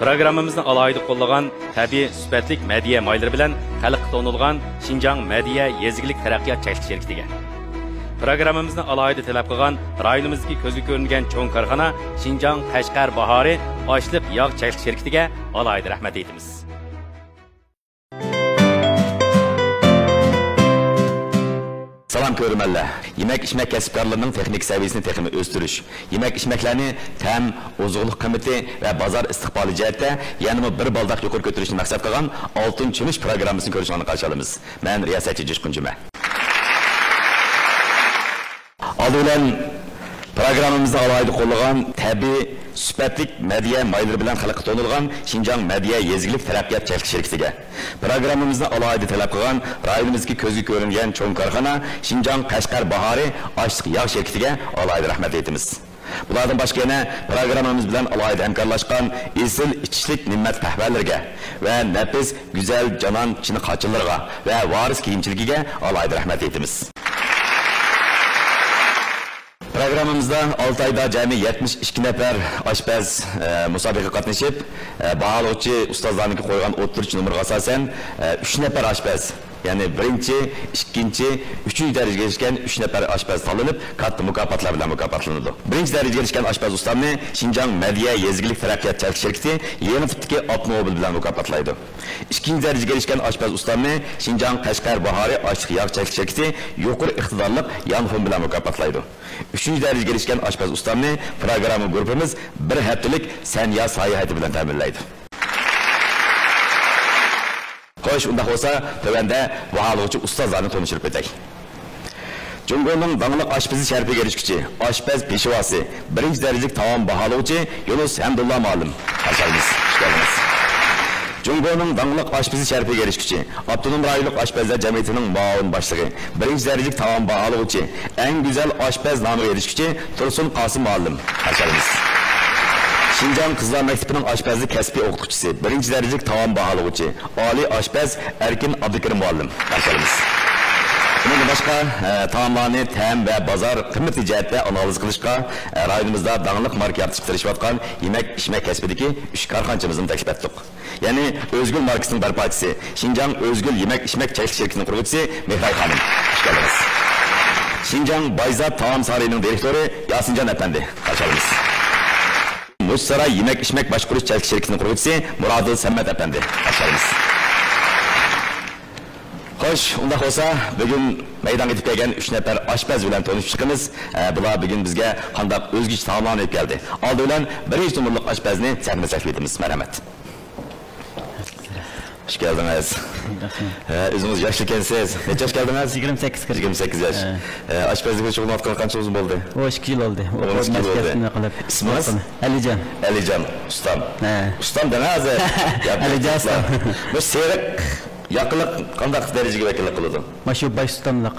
Programmamızın alayda qo'llagan tabiiy sifatlik madhiya mayları bilan xalqqa to'nilgan Xinjiang Madhiya Yezgilik taraqqiyot cheklanish shirkatiga. Programmamizni alayda talab qilgan rayonimizdagi ko'zga ko'ringan cho'ng korxona Xinjiang Qashqar Bahori oshliq yog' cheklanish shirkatiga alayda rahmat aytamiz. Salam ko'rmanlar. Yemek-içmek kasbkarlarının texnik seviyesini texnik östürüş, yemek-içmeklerini tem, ozuqluq qiyməti və bazar istiqbalı cəhətdə yanımı bir baldaq yuqur götürüşünü məqsəd qılğan Altın Çimiş proqramımızın görüşünü qarşı alırıq. Mən riyasətçi Cüşqün Cümə. Adılan programımızda alayda qo'llagan tabiiy sifatlik madhiya mayları bilan xalqqa to'nilgan Xinjiang Madhiya Yezgilik taraqqiyot cheklanish shirkatiga. Programmamizni alayda talab qilgan rayonimizga ko'zga ko'ringan cho'ng korxona Xinjiang Qashqar Bahori oshliq yog' shirkatiga alayda rahmat aytamiz. Bulardan başqa yana programmamiz bilan alayda hamkorlashgan esil ichishlik ne'mat qahvalarga va nafis go'zal janon chini qochillarga va varis kiyimchiligiga alayda rahmat aytamiz. Programmamızda 6 ayda cəmi 72 nəfər aşpaz müsabiqə qatnışıb, bahalıqçı ustazlarınki qoyğan 33 nömrəyə əsasən 3 nəfər aşpaz, yəni birinci, ikinci, üçüncü dərəcəyə erişkən 3 nəfər aşpaz tanınıb, katta mükafatlar bilan mükafatlandı. Birinci dərəcəyə erişkən aşpaz ustamını Xinjiang Madhiya Yezgilik taraqqiyot cheklanish shirkati yeni tipdagi avtomobil bilan mükafatlaydı. İkinci dərəcəyə erişkən aşpaz ustamını Xinjiang Qashqar Bahori oshliq yog' cheklanish shirkati yuqori iqtidorli yanfon bilan mükafatlaydı. Üçüncü dərəcəyə erişkən aşpaz ustamını programı qrupumuz bir həftəlik sənya sayahati bilan təminləydi. Xoş, undaq olsa, tövəndə bahalıqçı ustazlarını tanıştırıb etək. Cumhur'un dağınıq aşpazı şərəfə erişkici, aşpaz peşivası, birinci dərəcəlik tavam bahalıqçı Yunus Hamdullah Malim. Hoş geldiniz. Cumhur'un dağınıq aşpazı şərəfə erişkici, Abdunum Rayonluq Aşpazlar Cəmiyyətinin muavin başlığı, birinci dərəcəlik tavam bahalıqçı, en güzel aşpaz namı erişkici Tursun Qasım Malim. Hoş geldiniz. Xinjiang Qızlar Mektebi'nin aşpazlık kəsbi oxutucusu, birinci dərəcəlik tavam bahalıqçı, Ali aşpaz Erkin Abdülkerim Muallim. Hoş geldiniz. Bundan başqa tamamlarını təm və bazar qiyməti cəhətdə analiz qilishqa rayonimizda dağınıq marka yaptırışıb atqan yemək-içmək kəsbidəki 3 karxançımızın təklif etdik. Yəni Özgül markasının bərpaçısı, Xinjiang Özgül yemək-içmək çəkiliş şirkətinin qurğucusu Mehray xanım. Hoş geldiniz. Xinjiang Bayzat Taam Sarayı'nın direktörü Yasincan Efendi. Hoş geldiniz. Muşsaray yemək-içmək başquruş çəkiliş şirkətinin qurğucusu Muradıl Səmməd Efendi. Hoş geldiniz. Xoş, undaq olsa, bugün meydan edip gelgen 3 nəfər aşpaz bilen tanışıb çıxımız. Bular bugün bizge qandaq özgüç tamamlanıb edip geldi. Aldı olan birinci numurluq aşpazını səhnə təklif edimiz. Mərhəmət. Hoş geldiniz. Özünüz yaşlı kensiz. Neçə yaş geldiniz? 28. 28 yaş. Aşpazlık üçün atqan qança uzun oldu? O 2 yıl oldu. 12 yıl oldu. İsminiz? Alican. Alican, ustam. Ustam demez. Alican ustam. Bu seyrek yakınlık qandaq dərəcəyə vəkillik qıldı? Maşu baş tutamlıq.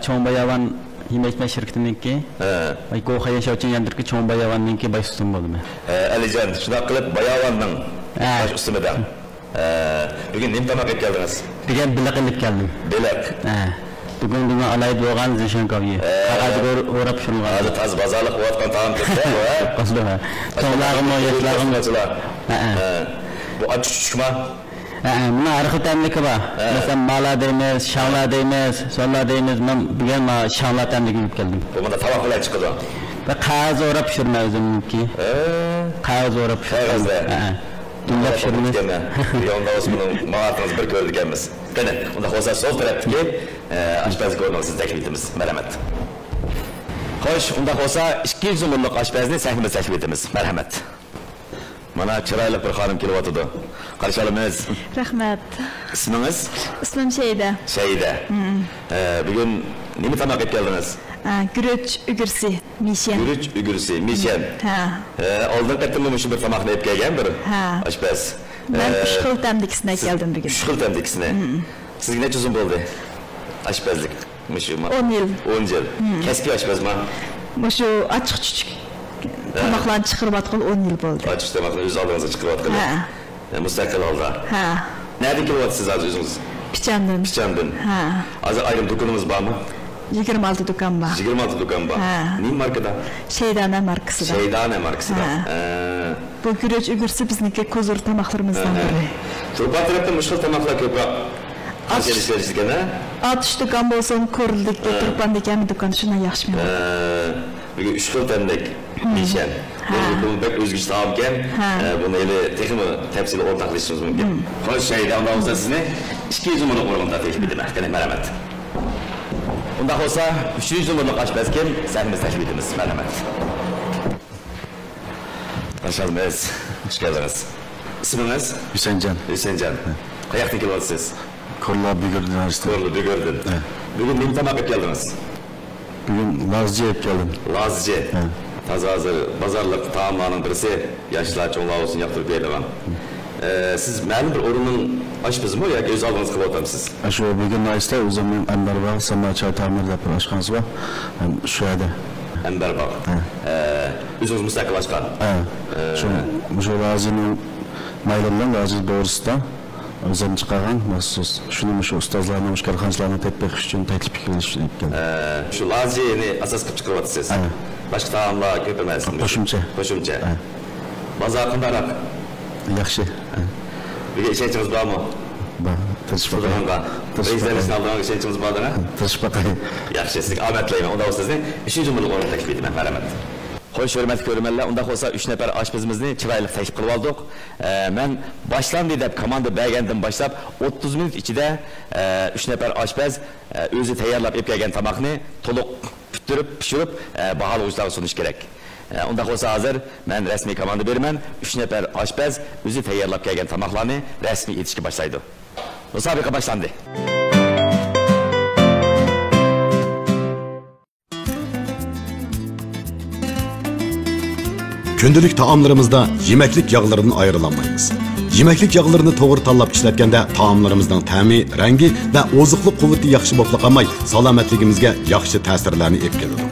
Çoğunbayavan yemək-içmək şirkətininki. Qoxa yaşavçın yandırki Çoğunbayavanınki baş tutam oldu. Alican, şuna qılıb Bayavanның baş ustamıdan. Bugün neyim tamaq et geldiniz? Bugün bilaq elib geldim. Bilaq? Bugün bugün alaydı oğan zişan kaviye. Qaqadı uğrap şunga. Azı taz bazarlıq oğatqan tağım ketdi. Qaslı ha. Toğlağım o yaşlağım. Bu aç çıkma. Buna arxı təmliki var. Mesela mala deyimiz, şanla deyimiz, solla deyimiz. Ben bugün şanla təmliki gidip geldim. Bu bunda tabak olay çıkıdı. Ve qağız uğrap pişirme özümünki. Qağız uğrap pişirme. Qağızda? Dünya pişirmez. Yolunda olsun bunun mağatınızı bir gördük gelmez. Qene, onda olsa sol tarafdaki aşpazlık olmağınızı təklif etimiz. Mərhəmət. Xoş, onda olsa 200 numurluq aşpazını səhnimiz təklif etimiz. Mərhəmət. Mana çıraylı bir xanım kelib atıdı. Qarşılamız. Rahmat. İsminiz? İsmim Şeyda. Şeyda. Bugün nemi tamaq et geldiniz? Gürüç ügürsi, mişen. Gürüç ügürsi, mişen. Oldun qatımı müşü bir tamaq deyip gelgen bir aşpaz. Ben 3 xil təmlikisine geldim bugün. 3 xil təmlikisine. Sizge neçə uzun oldu? Aşpazlık. 10 yıl. 10 yıl. Kəsbi aşpaz mı? Muşu açıq küçük. Tamaqlarını çıxırıb atqıl 10 yıl oldu. Açıq tamaqlarını öz aldığınızı çıxırıb atqıl. Müstakil oldu. Nereden kelib atsınız az özünüz? Piçandın. Piçandın. Az ayrım dokunumuz var mı? 26 do'kon bor. 26 do'kon bor. Nima markada? Shaydana markasida. Shaydana markasida. Bu guruch ugursi bizniki ko'zur tamoqlarimizdan biri. Turpa tarafda mushkul tamoqlar ko'proq. Qanchalik ha? 60 do'kon bo'lsa, ko'rildikda turpan degan do'kon shundan yaxshi men. Bugun 3 xil tandek nishan. Bu bek o'zgacha taom ekan. Buni ele texnik tafsili o'rtoqlashishimiz mumkin. Xo'sh, Shayda, undan bo'lsa sizni 200 ming o'rnida taklif etaman. Qani marhamat. Undan bo'lsa 300 minglik oshpaz kim? Sizni taklif etamiz. Marhamat. Başalmaz. Hoş geldiniz. İsminiz? Hüseyincan. Hüseyincan. Qayerdan kelyapsiz? Korla Bigördün Üniversitesi. Korla Bigördün. Bugün nima tamoq yeb keldiniz? Bugün Lazcı yeb keldim. Lazcı. Taze hazır bazarlık taamlarının birisi yaşlılar çoğunluğa olsun yaptırıp yeyilgan. Siz ma'lum bir o'rinning oshpazi mi yoki o'z oldingiz qilib o'tamsiz? Shu bugun Naysda o'zimning Anbarbog' Sama choy ta'mir deb bir oshxonasi bor. Shu yerda. Anbarbog'. O'zingiz mustaqil ochgan. Shu Lazcıning maylidan Lazcı doğrusida o'zim chiqargan maxsus. Shuning shu ustozlarni, mushkarxonchilarni tepbek uchun taklif qilish ekan. Shu Lazcıni asos qilib chiqaryapsiz. Boshqa taomlar ko'p emas. Qo'shimcha. Bozor qandaroq? Yaxshi. Bugun ishonchimiz bormi? Bor. Tirishib baqaman. Prezidentning oldiga ishonchimiz bormi? Tirishib baqaman. Yaxshi, sizga omad tilayman. Unda sizni 3-chi jumlaga o'rin taklif etaman. Marhamat. Xo'sh, hurmatli ko'rmanlar, unda bo'lsa 3 nafar oshpazimizni chiroyli taklif qilib oldik. Men boshlandi deb komanda bergandan boshlab 30 minut ichida 3 nafar oshpaz o'zi tayyorlab olib kelgan tomoqni to'liq bitirib, pishirib, baholovchilarga sunish kerak. Unda bo'lsa hozir men rasmiy komanda beraman. 3 nafar oshpaz o'zi tayyorlab kelgan tomoqlarni rasmiy etishga boshlaydi. Musobaqa boshlandi. Gündelik taamlarımızda yemeklik yağlarından ayrılamayız. Yemeklik yağlarını doğru tanlab işletgende taamlarımızdan təmi, rengi ve ozuqluq quvveti yaxşı bo'lib qolmay, salomatligimizga yaxshi ta'sirlarni olib keladi.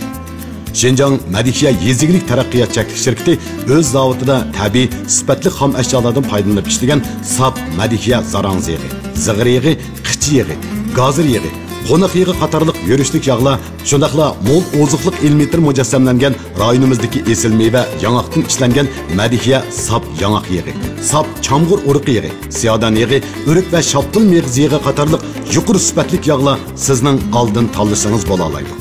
Şinjan Madihiya Yeziglik taraqqiyot cheklik şirkati o'z zavodida tabiiy sifatli xom ashyolardan foydalanib ishlagan sap Madihiya zarang yog'i, zig'ir yog'i, qichi yog'i, gazir yog'i, qo'noq yog'i qatorliq yurishlik yog'lar, shundaqla mo'l ozuqliq ilmiy mujassamlangan rayonimizdagi esil meva yong'oqdan ishlangan Madihiya sap yong'oq yog'i, sap chamg'ur urug'i yog'i, siyodan yog'i, o'rik va shoptil meg'iz yog'i qatorliq yuqori sifatli yog'lar sizning oldin tanlasangiz bo'la oladi.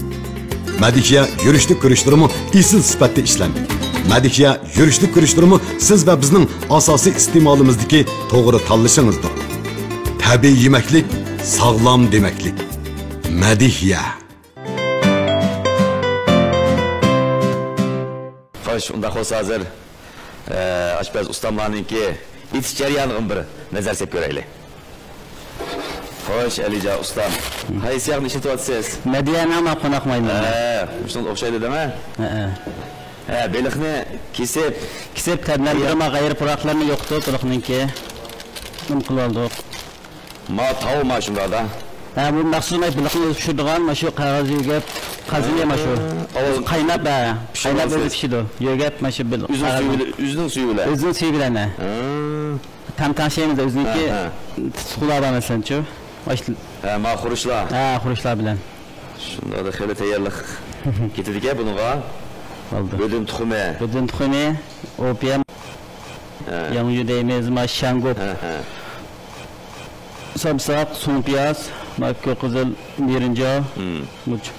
Madihiya yurishlik kurishtirimi isil sifatda ishlangan. Madihiya yurishlik kurishtirimi siz va bizning asosiy iste'molimizdagi to'g'ri tanlashingizdir. Tabiiy yemeklik, sog'lom demaklik. Madihiya. Xo'sh, unda bo'lsa hozir oshpaz ustamlarninki itish jarayonining bir nazar solib ko'raylik. Xo'sh, Alija ustam, qaysi yoqni ishlatyapsiz? Madiyani ham qo'noqmayman. Shunday o'xshaydi dema? Beliqni kesib tadbirma g'ayri puroqlarni yo'qdi, to'liqninki. Nima qilib oldik? Ma tavma shundada. Bu maxsus beliqni pishiradigan mana shu qog'oz yog'ib, qazilya mana shu. Qaynab o'zi pishidi. Yog'ib mana shu o'zining suvi bilan. O'zining suvi bilan. Tam şeyimiz o'ziniki suqlar masalanchi. Ma xurishlar. Xurishlar bilan. Shunda da xeli tayyorlik ketadigan bunga. Oldu. Bödüm tuxumi, opium. Yangi deymiz, mashango. Samsak, so'ng piyoz, makka qizil birinja,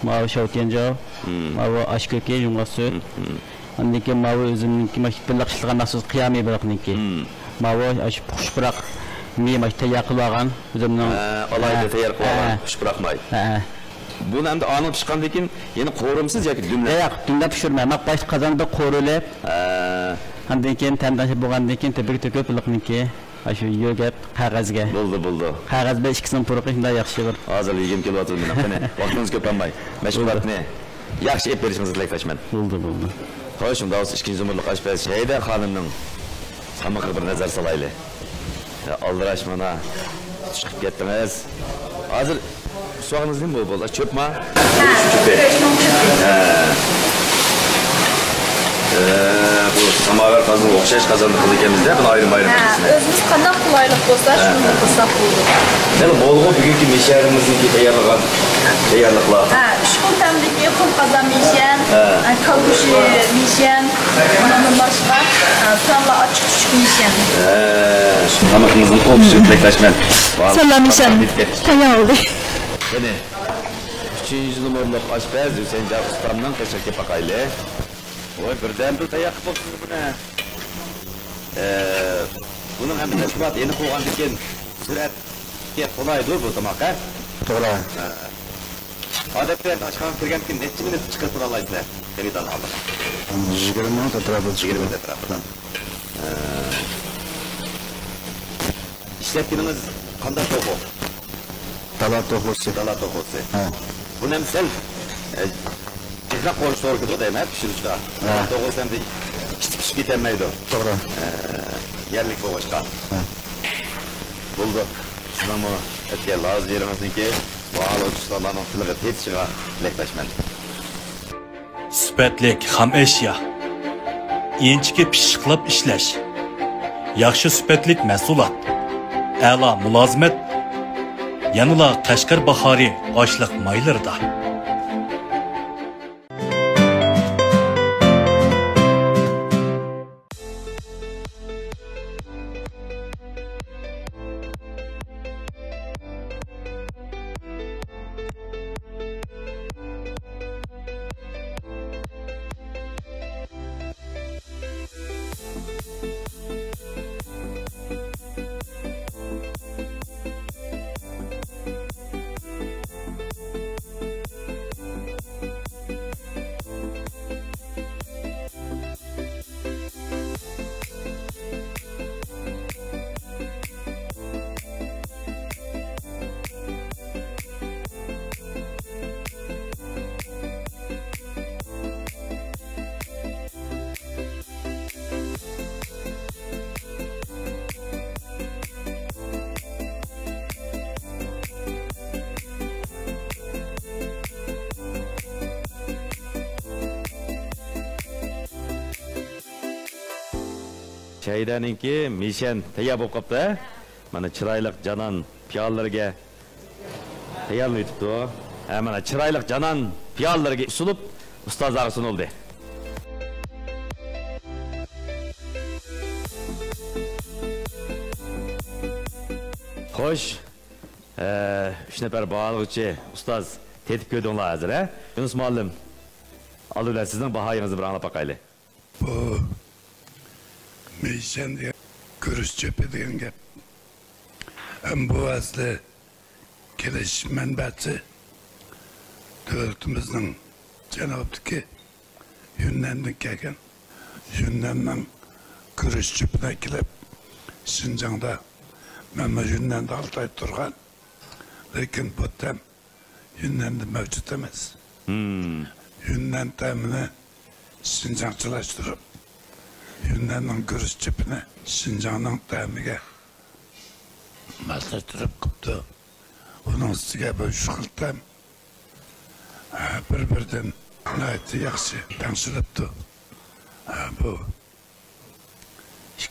mavi shavtenja, mavi ashko'ki, yumg'oq sut. Andiki mavi o'zimniki birga qilgan maxsus qiyamiy biroqniki. Mavi ash xushbiroq miyam tayyor qilib olgan o'zimning alayda tayyor qilib olgan xushbiroq may. Buni hamda anil pishgandan keyin yana qo'rimsiz yoki dumlab? Yo'q, dumlab pishirmay. Maqbash qozonda qo'rilib, undan keyin tamdanib bo'lgandan keyin tepib to'kib liqniki, shu yog'ib qog'ozga. Bo'ldi. Qog'ozda ikkisini puruqi shunday yaxshi bir. Hozir yegim kelyapti meni. Qani, vaqtingiz ko'p bo'lmay. Mashg'ulotni yaxshi olib berishingizni tilaklayman. Bo'ldi. Xo'sh, unda o'z 2-chi umrlik oshpaz Shayda xonimning tamog'iga bir nazar solaylik. Aldirash mana chiqib ketdingiz. Hozir so'g'ingiz nima bo'ldi? Cho'pmi? Bu samaver kazanı okşaş kazandı kılıyken bunu ayrım kesin. Özümüz qandaq qulaylik bolsa şunu qilsaq bo'ladi. Yani bolğu bugünkü meşehirimizdeki tayyorliqlar. 3 kun tamdagi qum qazan mishan, kavushi mishan, bundan boshqa sonla ochiq tushuk mishan. Tamamımızın opsiyon tilekleşmen. Sonla mishan tayyor oldu. Yani 3. numaralı aşpaz Hüseyin Can Ustam'dan teşekkür bakaylı. Oy birden bir tayak bulsunuz buna. Bunun hem teşkilat yeni koğan diken sürat kolay dur bu tamak ha? Doğru. Adetler aşkın kirgen kim netçi minut çıkartır alaydılar. Seni dan alır. 20 minut etrafı çıkıyor. 20 minut etrafından. İşletkininiz kanda toku. Talat tohusu. Dala tokusu. Bu nemsel Cihrak koğuş doğru gidiyor değil mi? Pişirişte. Tokusu hem de pişip gitemeydi o. Doğru. Yerlik boğuşka. Buldu. Şuna mı etke lazı yerimizin ki bağlı uçuşlarının tılığı tepsiğe lekleşmen. Süpetlik ham eşya. Inchiki pishiqlab ishlash. Yaxshi süpetlik mahsulot. A'lo mulozimat. Yanıla Qashqar bahori oshliq maylarida. Şahidaninki mishan tayyor bo'lib qopti. Mana chiroyli janon piyollarga tayyorlab o'tibdi. Mana chiroyli janon piyollarga usulib ustozlarga sunildi. Xo'sh, 3 nafar bağlıqçı ustoz tetib ko'rdinglar hozir, ha? Yunus muallim, alinglar sizning bahoyingizni bir anglab boqaylik. Bu mishan degan ko'rish cho'pi degan gap. Bu asli kelish manbasi davlatimizning janobdiki Yunnandan kelgan. Yunnandan ko'rish cho'pidan kelib Şinjan'da Mehmet Yunnan'da 6 ay turgan. Lekin bu tam Yunnan'da mevcut emas. Yunnan tamini Şinjançılaştırıp Yunnan'ın görüş çöpünü Şinjan'ın tamiga maslashtirib qilibdi. Onun ustiga bu shuqiltam bir-biridan nihoyatda yaxshi tanishilibdi. Bu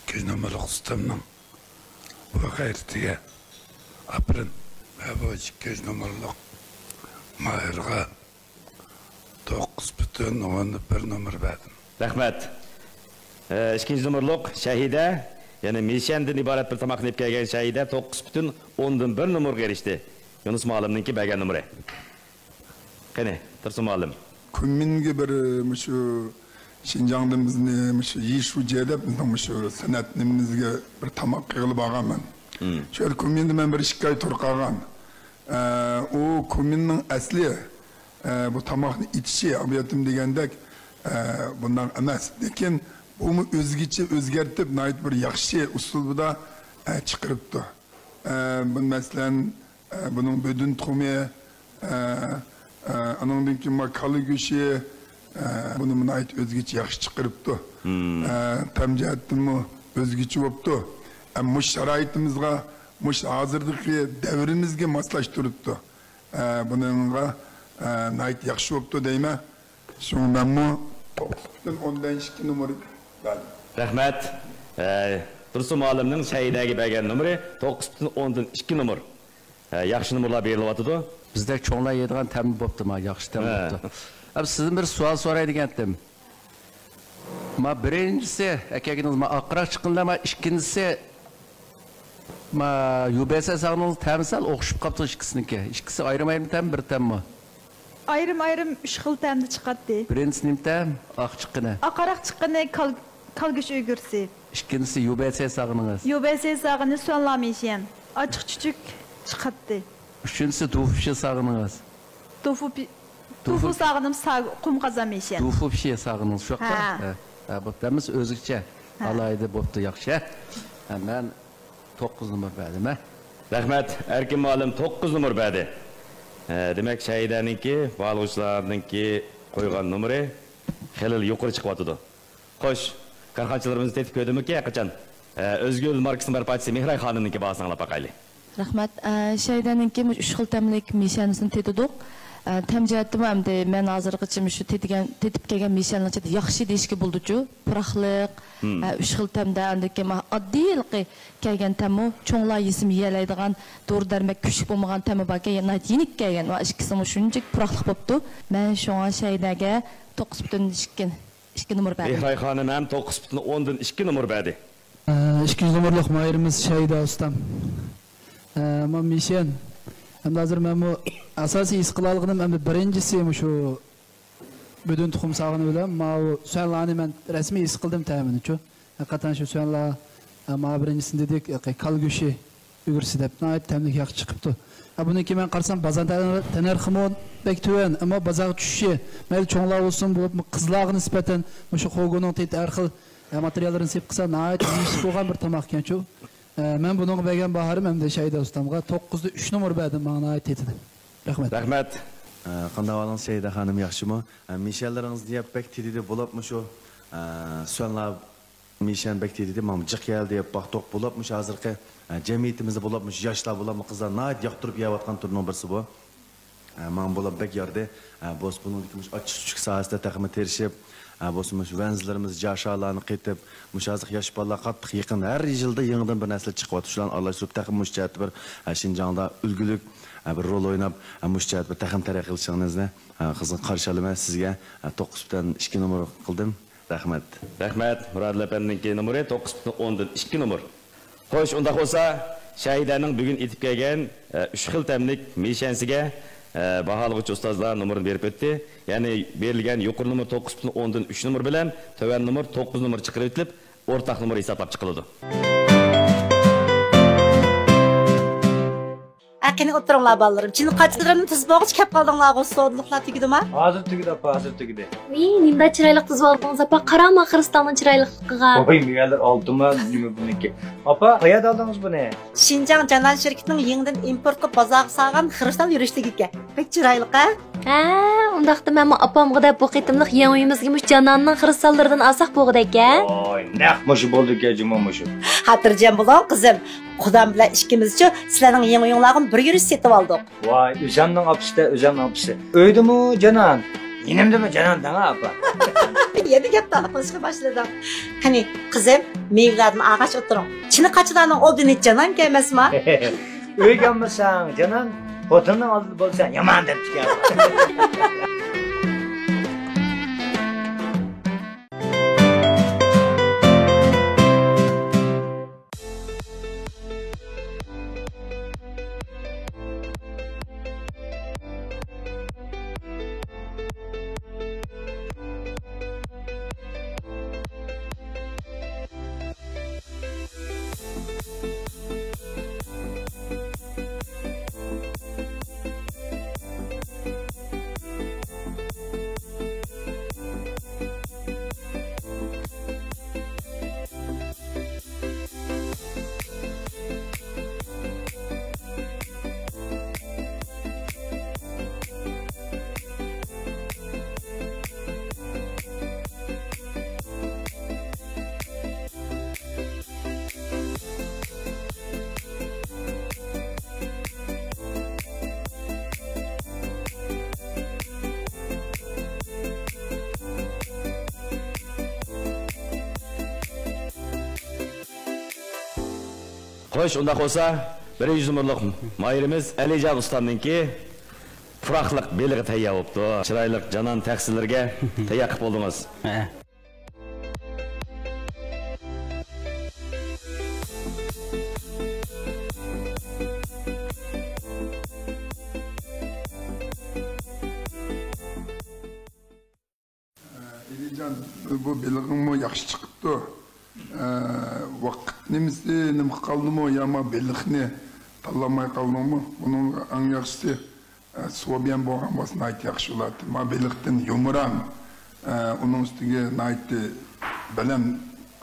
2 numaralı ustamning bu g'ayratiga aprin bu 2 numaralı Mahirga 9,1 numar verdim. Rahmet. 2 numaralık şahide, yani mishandan iborat bir tamoqni yeb kelgan shahida 9,1 numaraga erishdi. Yunus muallimninki bergan numari. Qani, Tursun muallim. Kunminga bir shu Şinjan'da bizni shu yeyishuvjada bizning shu san'atimizga bir tamoq qilib olganman. Şöyle kunminda men bir 2 ay turib qolgan. O kunminning asli bu tamoqni itishi, abiyatim degandek bundan emas. Lekin bunu o'zgacha o'zgartib, nihoyat bir yaxshi uslubida chiqaribdi. Bu masalan bunun budun tuxumi, anondan keyin makali go'shi, buni nihoyat o'zgacha yaxshi chiqaribdi. Tamjihatimi o'zgacha bo'libdi. Ammo sharoitimizga, hozirgi davrimizga moslashtiribdi. Buningga nihoyat yaxshi bo'libdi deyman. Shundanmi 9.12 numara verdim. Rahmet. Dursun muallimning Saidagi bergan numeri 9.12 numar. Yaxshi numaralar berilyapti. Bizdek çoğunlar yediğen təmin boptu ma, yaxşı təmin boptu. Abi sizin bir sual soraydıgan ettim. Ma birincisi, ekeginiz ma akırak çıkınlar ma ikincisi ma UBS sağınız təmisal oxuşup kaptı ikisininki. İkisi ayrım tem bir tem mi? Ayrım 3 xil təmdə çıxatdı. Birincisi nim tem? Ak çıkını. Aqaraq çıxqını kalgüş öygürsi. İkincisi UBS sağınız. UBS sağını sonlamışın. Açıq çüçük çıxatdı. Üçüncüsü Tufuş'u sağınız. Tufu sağınım kum qazamışın. Tufuş'u sağınız şu Ha. Bu temiz özgürce. Alaydı boptu yaxşı. Hemen 9 numar verdim ha. Rahmet. Erkin muallim 9 numar verdi. Demek Saidaninki, bağlıqçılarınki koygan numeri xelil yuqori chiqyapti. Xo'sh, karxonchilarimizni tetib ko'rdimiki, qachon? Özgül Marksning barpachisi Mehray xonimniki bahasini anglab baqaylik. Rahmat. Saidaninki 3 xil tamlik mishanisini tetidik. Təmcəhətdim əmdə mən hazırlıqçı şu tetib kelgan mishanlar içində yaxşı deyişki bulducu. Pıraqlıq, 3 xil təmdə əndəki addiyilqi kelgan təmu çoğlar yesim yeyələydigan, doğru dərmək küçük olmagan təmi bakı yenik kelgan. Və ikisi şunca pıraqlıq bopdu. Mən şoğa Saidəgə 9.2 numar verdim. Mehray xanım ham 9.2 numar verdi. 200 numaralık mayırımız Saida ustam. Ama mishan hem de hazır ben bu asası iskılalığının hem de birincisi şu bütün tuxum sağını bilen ma söylani ben resmi iskıldım təmini şu. Hakikaten şu söylala ma birincisini dedik kalgüşi ügürsi dep nayet təmlik yak çıkıptı. Bunu ki ben qarsam bazan tenerximon bektüven ama bazaq düşüşü mel çoğlar olsun bu kızlağın nispeten şu xoğunun tet arxil materialların sep qısa nayet iş bolgan bir tamaq eken şu. Ben bunun bergen baharım hem de Saida ustamga 9'da 3 numara verdim bana ait etdi. Rahmet. Rahmet. Qandavalın Saida xanım yaxşımı? Mishanlarınız deyip bek tedidi bolapmı şu? Sonra mishan bek tedidi mam jiq geldi deyip baqtoq bolapmı hazırki cemiyetimizde bolapmı yaşlar bolapmı kızlar nayet yaqtırıp yeyatgan turning birisi bu. Man bolap bek yardı. Bos bunun açık sahasida taqimi terişip Bosmuş venzlerimiz yaşalarını qetib, müşazıq yaş balalar qattiq yaqin her yılda yenidən bir nəsil çıxıb atışlan Allah sürüb təxim müşcəhət bir Şinjan'da ülgülük bir rol oynab müşcəhət bir təxim tərəqqi qilishingizdə qızın qarşılama sizga 9.2 numar qildim. Rahmat. Rahmat. Murad Lapanninki numeri 9.2 numar. Xo'sh, unda bo'lsa Saidaning bugun etib kelgan 3 xil tamlik mishansiga bahalıqçı ustazlar numarını verip ötdi. Yani berilgan yuqori numar 9.3 numar bilan töven numar 9 numar chiqarib ötilib, o'rtaq numar hisoblab chiqiladi. Akini o'tiringlar bolalarım. Chin qachilarimni tuz bo'g'ich kep qoldinglar, so'dliqlar tugidimi? Hozir tugidi, hozir tugidi. Nimda chiroyli qiz oldingiz apa, qarama Xristoning chiroyliqiga. Voy, megalar oldimmi, nima buniki? Apa, qayerda oldingiz buni? Şinjan Canan şirketining yangidan import qilib bozorga solgan Xriston yurishligiga. Pek chiroyli-a? Ha, undaqda men opamga deb bu qitimliq yangi uyimizga mush Jananning Xristonlaridan alsaq bo'g'idaka. Voy, naq mush bo'ldi-ku, jimo mush. Xotirjam bo'ling, qizim. Xudam bilan ikkimizcha sizlarning yangi uyinglarni bir yurish setib oldik. Voy, o'zamning opsida, o'zamning opsi. O'ydimi Janan? Yenimdimi Janan danga apa? Yedi gap taqlashga boshladim. Qani, qizim, mevlarni ağaç o'tiring. Chini qachilarning oldini Janan kelmasmi? O'yganmisan, Janan? Xotinning oldida bo'lsa, yomon deb chiqar. Xo'sh, unda bo'lsa, 1 numurluq mayirimiz Alijon ustamninki puraqliq belig'i tayyor bo'libdi. Chiroyli janon taxsillarga tayyor qilib bo'ldingiz. Alijon, bu belig'ingmi yaxshi chiqibdi. Vaqt nima qaldimi yo'qmi belig'ni tanlamay qaldingmi? Buning eng yaxshisi Sobiyan bo'lgan bo'lsa ayt yaxshi bo'ladi. Ma belig'dan yumran, uning ustiga aytdi bilan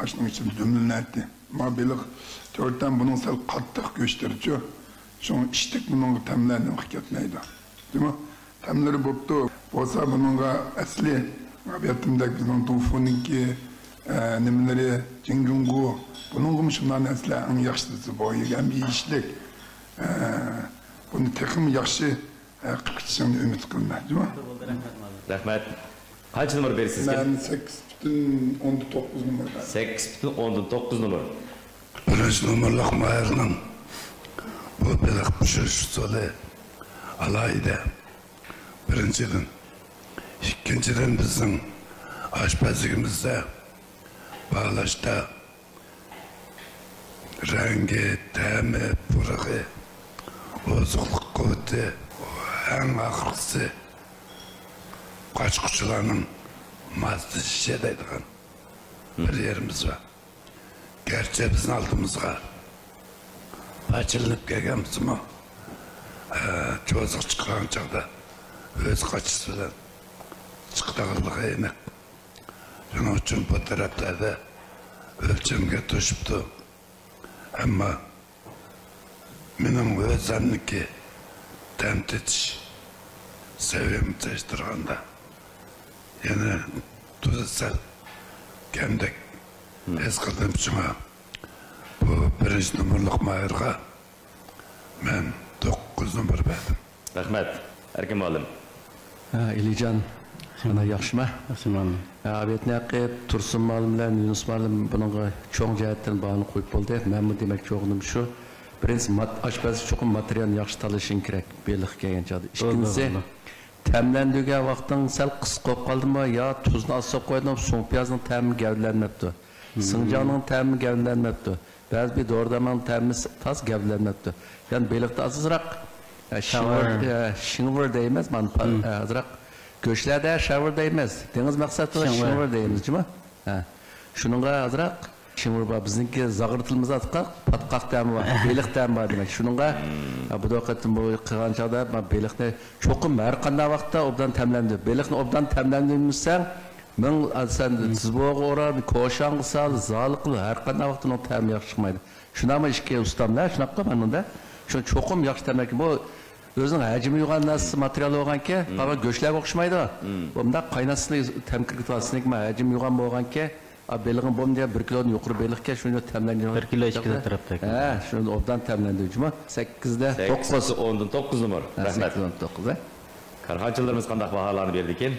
ashning uchun dumlanadi. Ma belig' to'rtdan buning sal qattiq go'shtirchi. Shuning ishtik buning ta'mlarini ketmaydi. Deymi? Ta'mlari bo'pti. Bo'lsa buningga asli abiyatimdagi bizning to'funinki nimaları Jingjungu bunun şundan asli en yaxshisi boyigan bir ishlik. Buni texim yaxshi qilishini umid qilaman, değil mi? Rahmat. Qancha numar berasiz? Men 8.9 numar. 8.9 numar. 1 numurluq mayirning bu beliq pishirish usuli alayda. Birinchidan, ikkinchidan bizning oshpazligimizda bağlaşta rengi, temi, purığı, ozuqluq kuvveti, en ahırsı kaçkıçılarının mazdı şişe deydiğin bir yerimiz var. Gerçi bizim altımızga açılınıp gelgemiz mi? Çozuk çıkan çağda öz kaçısı bilen çıktağırlığa yemek. Şunun için bu taraflarda ölçümge düşüptü. Ama benim özlemdeki temtitiş seviyemi değiştirganda yani tuzsal kendek eskildim şuna bu 1 numurluq mayırga ben 9 numar verdim. Rahmet. Erkin oğlum. Alijon Ana yaxshimi? Yaxshiman. Abetnaqi Tursun Malim bilan Yunus Malim buningga cho'ng jihatdan bahoni qo'yib bo'ldi. Men bu demak cho'g'nim shu. Birinchi oshpaz cho'qim material yaxshi tanlashing kerak. Beliq kelgan chog'da. Ikkinchisi ta'mlandigan vaqting sal qisqa qolib qoldimi yo tuzni asab qo'ydim, so'ng piyozning ta'mi gavlanmabdi. Sinjongning ta'mi gavlanmabdi. Ba'zi bir doridarmonning ta'mi tas gavlanmabdi. Ya'ni beliqda azizroq shing'ir deymiz, men azizroq Göçlerde şavur değmez. Deniz maksatında şavur değmez, değil mi? Şununla azırak şavur var. Bizimki zağırtılımız atıqaq, patkaq demi var, belik demi var demek. Şununla bu da vakittin bu kıgan çağda belikni çokum her qanday vaqtda obdan temlendi. Belikni obdan temlendiğimizsen men sen tizboğu oran, koşan qısal, zalı qılı her qanday vaqtda o temi yaxşı çıkmaydı. Şuna mı işke ustamlar? Şuna qıla ben onda. Şu çokum yaxşı demek ki bu özünün həcmi yuğan nasıl materyal olğan ki, ama göçlər oxşmaydı. Bunda qaynasını təmkir qıtasını ki, həcmi yuğan olğan ki, beliğin bom diye 1 kilonun yuqur beliq ki, şunu təmləndi. 1 kilo içkide tarafdaki. Şunu obdan təmləndi. 8'de 9. 9 numar. Rahmet. 9. Karxançılarımız qandaq bahalarını verdi ekan?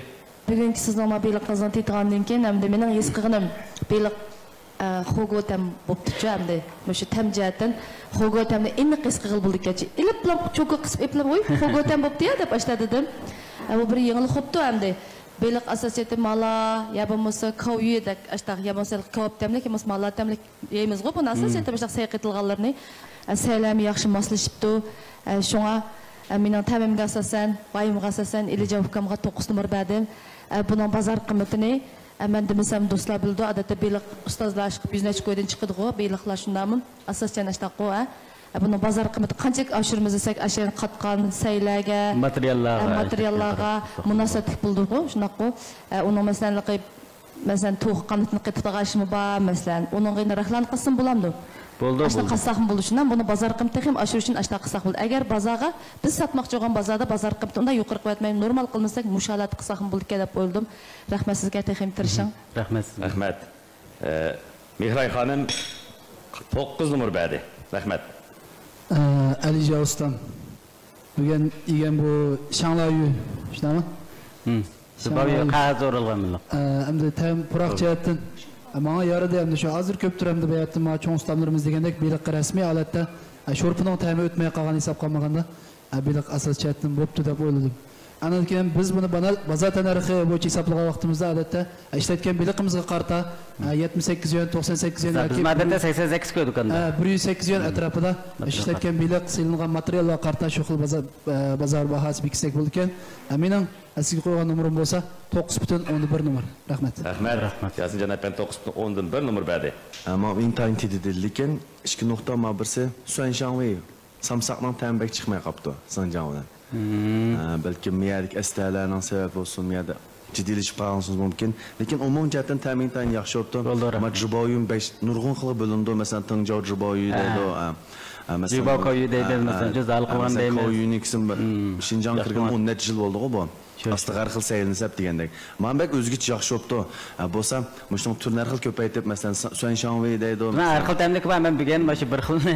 Birinchi siz nima beliq qizdan tetgandan keyin hamda mening his qilganim beliq xogotam bo'pti-chu hamda o'sha tam jihatdan xogotamni aniq his qilib bo'ldi-kachi. Ilib bilan cho'qi qisib eplab qo'yib xogotam bo'pti-ya deb boshladim. Bu bir yengil xuddi hamda beliq asosiyati mala ya bo'lmasa kovyedek ashtaq ya bo'lmasa kovtamlik ya bo'lmasa mala tamlik deymiz-ku. Buni asosiyati bo'shaq sayqitilganlarni salami yaxshi moslashibdi. Shunga mening ta'mimga asosan, vayimga asosan Alijon ukamga 9 numar berdim. Bunun bozor qiymatini men demasam do'stlar bildi. Odatda beliq ustozlar chiqib 100 necha qo'ydan chiqadi-ku. Beliqlar shundami? Asosan ashtaq-ku, Bunun bozor qiymati qancha oshirimiz desak, ashan qatqan saylarga, materiallarga munosabatli bo'ldi-ku, shunaqku. Uning masalan to'q qanatni qitib taqashimi bor, masalan, uning rahlan qilsin bo'lamdi. Bo'ldi. Ashta qilsaq bo'lishundan buni bozor qiymati ham oshirish uchun ashta qilsaq bo'ldi. Agar bozorga biz sotmoqchi bo'lgan bozorda bozor qiymati undan yuqori qo'yatmay normal qilmasak musholat qilsaq ham bo'ldi deb o'yladim. Rahmat sizga texim tirishing. Rahmat. Rahmat. Mehray xonim 9 numar berdi. Rahmat. Alijon ustam. Bugun degan bu Shanglayu, shunami? Sibaviy qa'z o'ralgan millat. Endi tam puroq jihatdan Bana yaradı hem de şu hazır köptür hem de bayatım ma çoğun ustamlarımız degendek bilik resmi alette şorpunun tayımı ötmeye kalgan hesap kalmaganda bilik asas çettim boptu dep oyladım. Anladın biz bunu baza tanarıqı boyunca hesaplagan vaqtimizda odatda ishlatgan biliqimizga qarta 78 yon 98 yon yoki biz odatda 88 ko'rdik anda 108 yon atrofida ishlatgan biliq silingan material va qarta shu xil bozor bahasi bekisek bo'ldi ekan. Mening sizga qo'ygan nomerim bo'lsa 9.11 nomer. Rahmat. Rahmat. Yasin janab ben 9.11 nomer berdi. Ama internet dedi lekin 2.1'si Suanshangwei samsaqning tambak chiqmay qopdi Sanjangdan. Belki miyadik əstələrinin səbəb olsun, miyada ciddiyləşib qalğansınız mümkün. Lakin umum cəhətdən təmin tayin yaxşı oldu. Amma Cüboyun nurğun xılı bölündü. Məsələn, Tıngcav Cüboyu deydi. Cüboy koyu deydi. Məsələn, Cüzal qılan deyimiz. Koyuyun ikisi Şinjan kırgın 10 net yıl oldu bu. Aslı qarxıl səyilinsəb deyəndək. Mənbək özgüç yaxşı oldu. Bolsa, müştüm türün ərxil köpəyətib, məsələn, Suanshangwei deydi. Ərxil təmlik var, mən bilgən başı bir xilini.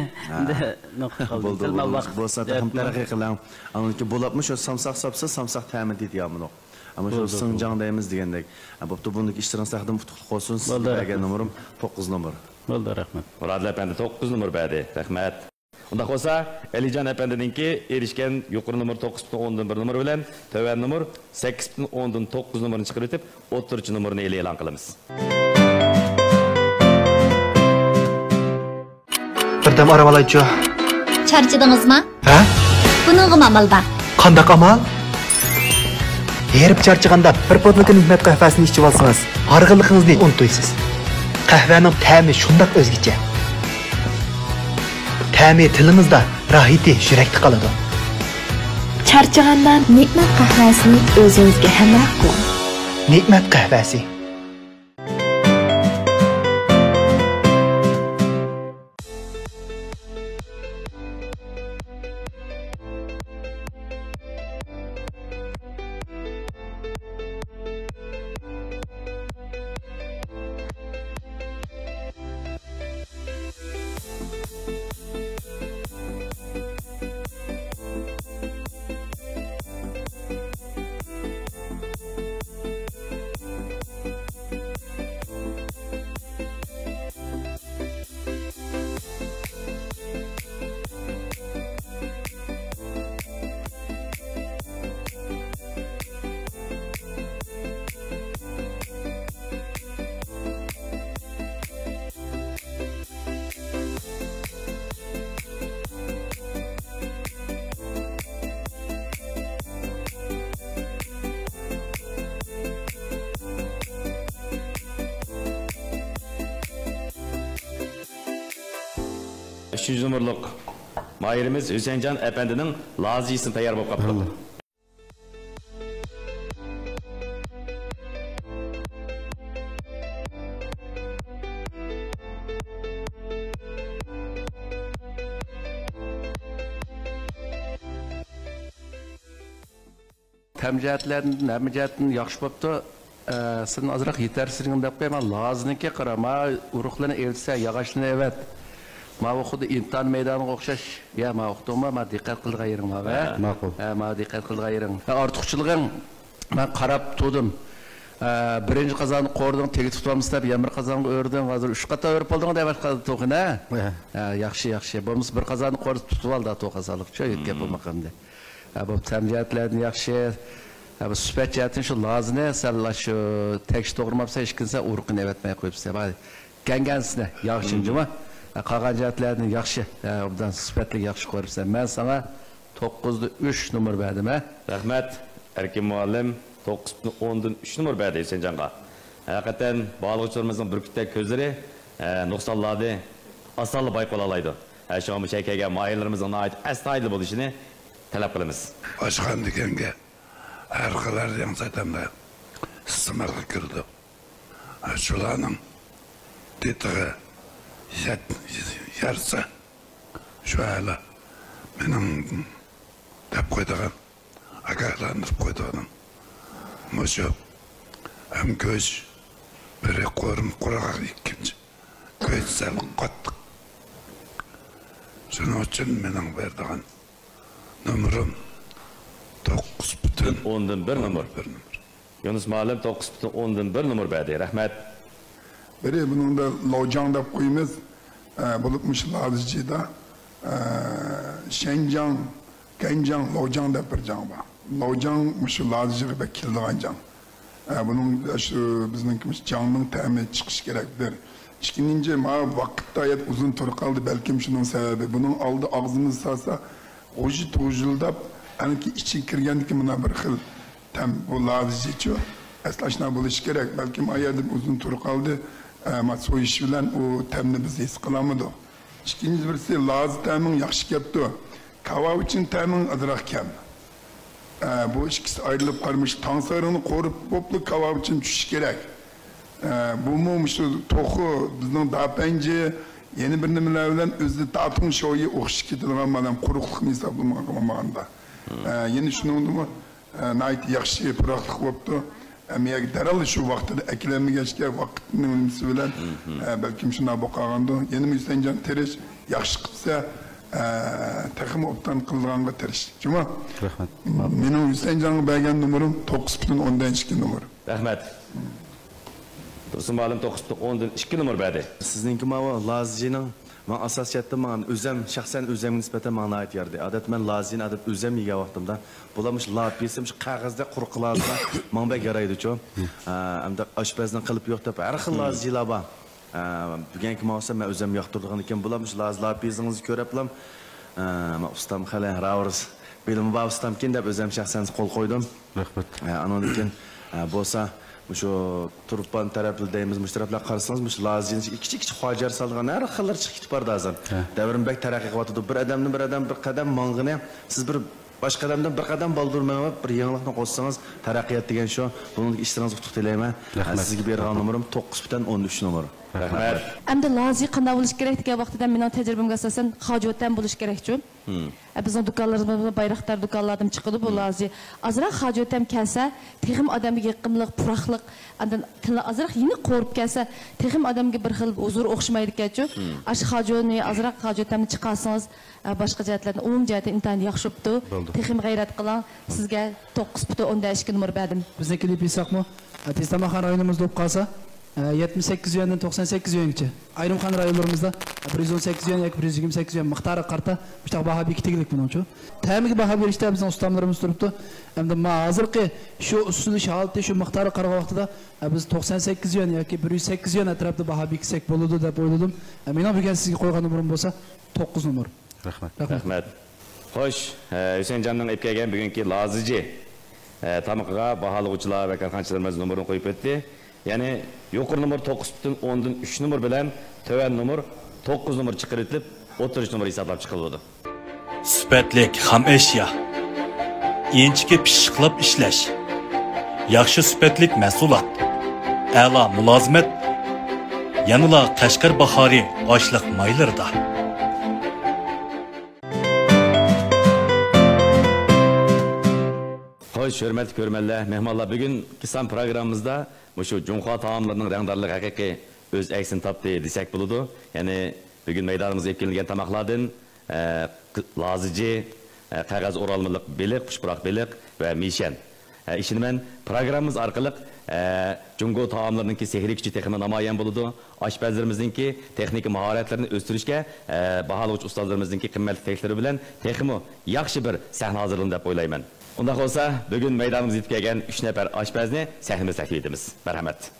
Bolsa, təxim tərəqi qılan. Anladın ki, bolapmış, o samsaq sapsa, samsaq təmin deydi yamın o. Ama şu Sıncan deyimiz deyəndək. Boptu bunun iştiran səxdim futuqluq olsun. Sizə bəgən numarum 9 numar. Oldu, rəhmət. Muradlı Efendi 9 numar bədi. Rəhmət. Unda olsa Elican Efendi'ninki erişken yukarı numara 9.11 numara bilen töven numara 8.9 numarını çıkartıp oturucu numarını ele elan kılımız. Birdem arabalayıcı. Charchadınız mı? Ha? Bunun amal var. Qandak amal? Herip charchaganda bir podniki nihmet kahvesini içip alsanız, argılıqınızı unutuysiz. Kahvenin təmi şundak özgüce. Təmi tilimizdə rahiti yürekli qaladı. Charchagandan Nikmat qahvasini o'zingizga hamroh qiling. Nikmat qahvasi. Üçüncü numaralık mahirimiz Hüseyincan Efendi'nin lazisini tayar bulup kaptı. Təmcəhətlərin, nəmicəhətin yaxşı boptu. Sizin azraq yetersizliğini dep qoyman, lazınınki qarama, uruqlarını eltsə, yağaçlarını evet. Ma oxudu imtihan meydanına oxşaş. Ya ma oxudum ma diqqət qılğa yerim ma. Ma diqqət qılğa yerim. Artıqçılığın mən qarab tudum. Birinci qazanı qordun, tegi tutmamız deb, yamir qazanı ördüm. Hazır 3 qata örüp oldun deb başqa toxun ha. Yaxşı. Bo'lmasa bir qazanı qorib tutib aldı to'qasalıqcha yetib bo'lmaqamda. Bu təmcəhətlərin yaxşı. Bu sübət cəhətin şu lazını səlla şu təkş doğurmapsa heç kimsə uruqunu evetməyə qoyubsa. Gəngənsine yaxşıncıma. Qalğan cəhətlərini yaxşı, obdan sübətlik yaxşı qoyubsa. Mən sana 9.3 numar verdim ha. Rəhmət. Erkin müəllim 9.10'dan 3 numar verdi Hüseyincanğa. Hakikaten bağlıqçılarımızın bürkütdə közləri nuqsallardı, asallı bayqolalaydı. Şu an bu şəkəyə mahirlərimizin ait əstaylı buluşunu tələb qılımız. Başkan dikenge arkalar yang zaten de sımarga kirdi. Şulanın tetiği yarsa şu hala benim dep koyduğum agaklandırıp koyduğum Moşu hem göz biri korum kurağa ikinci göz sel kattık. Şunun için benim verdiğim numaram 9.10'dan 1 numar. Yunus Malim 9.10'dan 1 numar verdi. Rahmet. Biri bunun da Lojang deb koyumuz. Bulutmuş Lazıcı'da. Şenjang, Genjang, Lojang deb bir can var. Lojang şu Lazıcı'ya bek kildiğen can. Bunun şu bizimkimiz canının temin çıkış gerektir. İkininci vakitte ayet uzun tur kaldı belki şunun sebebi. Bunun aldı ağzımız sasa oji tujildap anki içi kirgendiki buna bir xil tam bu Lazıcı eslaşna buluş gerek. Belki ayet uzun tur kaldı. Ama soyuş bilen o temni biz his kılamadı. İkinci birisi Lazı temin yaxşı yaptı. Kava için temin azrak kem. Bu ikisi ayrılıp kalmış. Tansarını korup poplu kava için düşüş gerek. Bu mu şu tohu bizden daha bence yeni bir nimelerden özü tatın şoyu okşuk edilen adam kurukluk hesaplamamakta. Yeni şunu oldu mu? Nait yaxşı bıraklık yaptı. Emeğe deralı şu vakti ekilemi geçken vaktinin ölümsü bilen belki şuna bakağandı. Yeni Müslüman teriş yaxşı kıpsa takım optan kıldığanga teriş. Cuma? Benim Müslüman'ı beğen numaram 9.10'dan 2 numara. Rahmet. Dursun bağlam 9.10'dan 2 numara verdi. Sizinki mava Lazıcı'nın ben asasiyette man özem şahsen özem nispeten bana ait yerdi. Adet men Lazıcı'nın adet özem yiye vaktimda bulamış lapiyesim kağızda kuruklarında man bek yaraydı ço. Hem de aşpezden kılıp yok da her xil Lazıcı'la ba. Bugünkü mavsa ben özem yaktırdığın iken bulamış lapiyesinizi köreplam. Ustam xale ravırız. Benim ba ustam ken dep özem şahsen kol koydum. Rahmet. Anın iken bolsa şu turpan taraflı deyimiz müşterifler karşısınız Lazıcı'nın iki hacer salgan her xillar çıkıp bardı azam. Devrim bek terakki vatıdı bir adam bir kadam mangını siz bir başka adamdan bir kadam baldırmaya bir yanılıkla koşsanız terakkiyat degen şu bunun işleriniz utuq dileyme. Sizge bergan numaram 9.13 numara. Rahmet. Endi Lazı qanday bo'lish kerak degan vaqtida mening tajribamga asosan hojatdan bo'lish kerak-ku. Bizning do'konlarimizda bayroqlar do'konlardan chiqadi bu Lazı. Azroq hojatdan kelsa, texim odamga yaqinlik, puraqlik, andan azroq yeni qo'rib kelsa, texim odamga bir xil huzur o'xshamaydi ekan-ku. Ash hojatni azroq hojatdan chiqarsangiz, boshqa jihatlardan umum jihatdan intayin yaxshi bo'pti. Texim g'ayrat qiling. Sizga 9.12 numar berdim. Bizniki deb bilsakmi? Testamaxon rayonimizda bo'lib qolsa 78 yuandan 98 yuangacha. Ayrimxon rayonlarimizda 118 yuan yoki 128 yuan miqdori qarta bunaqa baho bekitilik buningcha. Ta'miga baho berishda bizning ustamlarimiz turibdi. Hamda men hozirgi shu ustunish holati shu miqdori qarg'a vaqtida biz 98 yuan yoki 108 yuan atrofida baho bekitsak bo'ladi deb o'yladim. Mening bugun sizga qo'ygan numarim bo'lsa 9 numar. Rahmat. Rahmat. Xo'sh, Hüseynjonning aytib kelgan bugungi Lazıcı tamaqqa baholuvchilar va korxonachilarimiz numarini qo'yib o'tdi. Yani yuqori numar 9.10'dan 3 numar bilan töven numar 9 numar chiqarilib 30 numar hisoblab chiqiladi. Sifatlik ham eşya. Inchike pishiqlab ishlash. Yaxshi sifatlik mahsulot. A'lo mulozimat. Yanıla Qashqar bahori oshliq maylarida. Hoş, hürmetli görmenler, mehmanlar bugün kisan programımızda şu Cunha taamlarının rengdarlığı hakiki öz eksini taptı desek buludu. Yani bugün meydanımıza yepkilingen tamaklardan Lazıcı, kağız oralmalık belik, kuşburak belik ve mişen. İşini ben programımız arkalık Cunha taamlarının ki sehri küçük tekniğine namayan buludu. Aşpezlerimizin ki teknik maharetlerini östürüşke, bahalı uç ustalarımızın ki kıymetli teknikleri bilen tekniği yakşı bir sahne hazırlığında dep oylayman. Undaq olsa, bugün meydanımız yetib kelgan 3 nafar aşpazni sahnimiz taklif etamiz. Marhamat.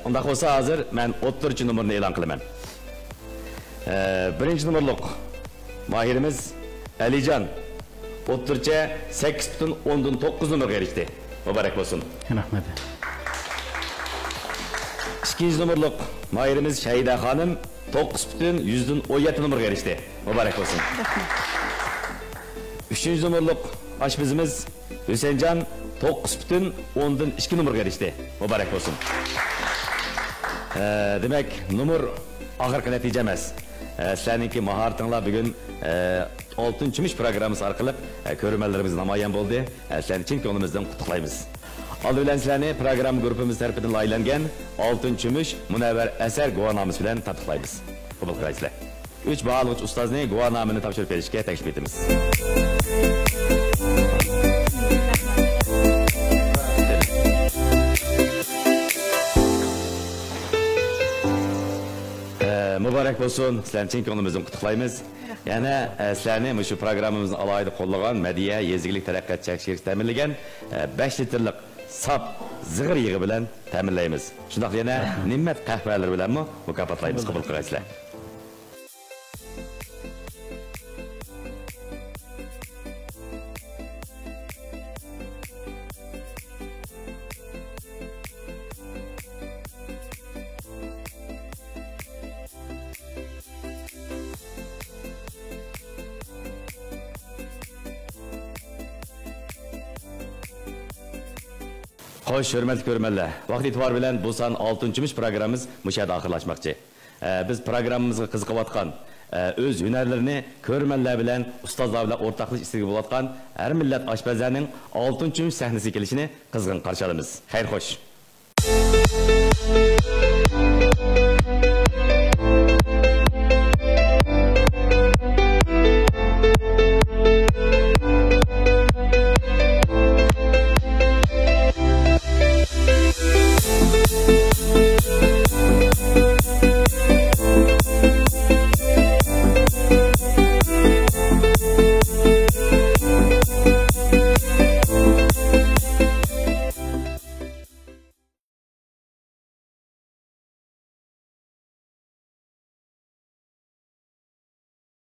Undaq olsa hozir men 30 numarni e'lon qilaman. Birinchi numarlik mahirimiz Alijon 30cha 8.9 numarga erishdi. Muborak bo'lsin. Rahmat. İkinci numarlik mahirimiz Shahida xonim 9.17 numaraga erishdi. Muborak bo'lsin. Üçüncü numarlik aşpizimiz Hüseynjon 9.12 numaraga erishdi. Muborak bo'lsin. Demek numar ahirgi natija emas. Sizlarninki mahoratinglar bugun Oltin Kumush programmasi orqali ko'rmanlarimiz namoyon bo'ldi. Sizlarni chin ko'nglimizdan qutlaqlaymiz. Aldı bilen sizlarni program grupimiz tarafidan laylangan Oltin Kumush munavvar asar guvohnomasi bilan tabriqlaymiz. Qabul qilasizlar. 3 baholovchi ustozni guvohnomani topshirib berishga taklif etamiz. Mübarek olsun. Sizlerni chin ko'nglimizdan qutlaymiz. Yana sizlarni shu programmamizni alohida qo'llagan Madiya Yezgilik taraqqiyot shirkati ta'minlagan 5 litrlik sap zig'ir yig'i bilan ta'minlaymiz. Shundaq yana nimmat qahvalar bilanmi mukofotlaymiz, qabul qilgaysizlar. Xo'sh, hurmatli ko'rmanlar, vaqt e'tibor bilan bu son 6-mish programmamiz mushada oxirlashmoqchi. Biz programmamizga qiziqayotgan, o'z hunarlarini ko'rmanlar bilan, ustozlar bilan o'rtoqlik istiga bo'layotgan har millat oshpazlarning 6-mish sahnasiga kelishini qizg'in qarshi olamiz. Xayr xo'sh.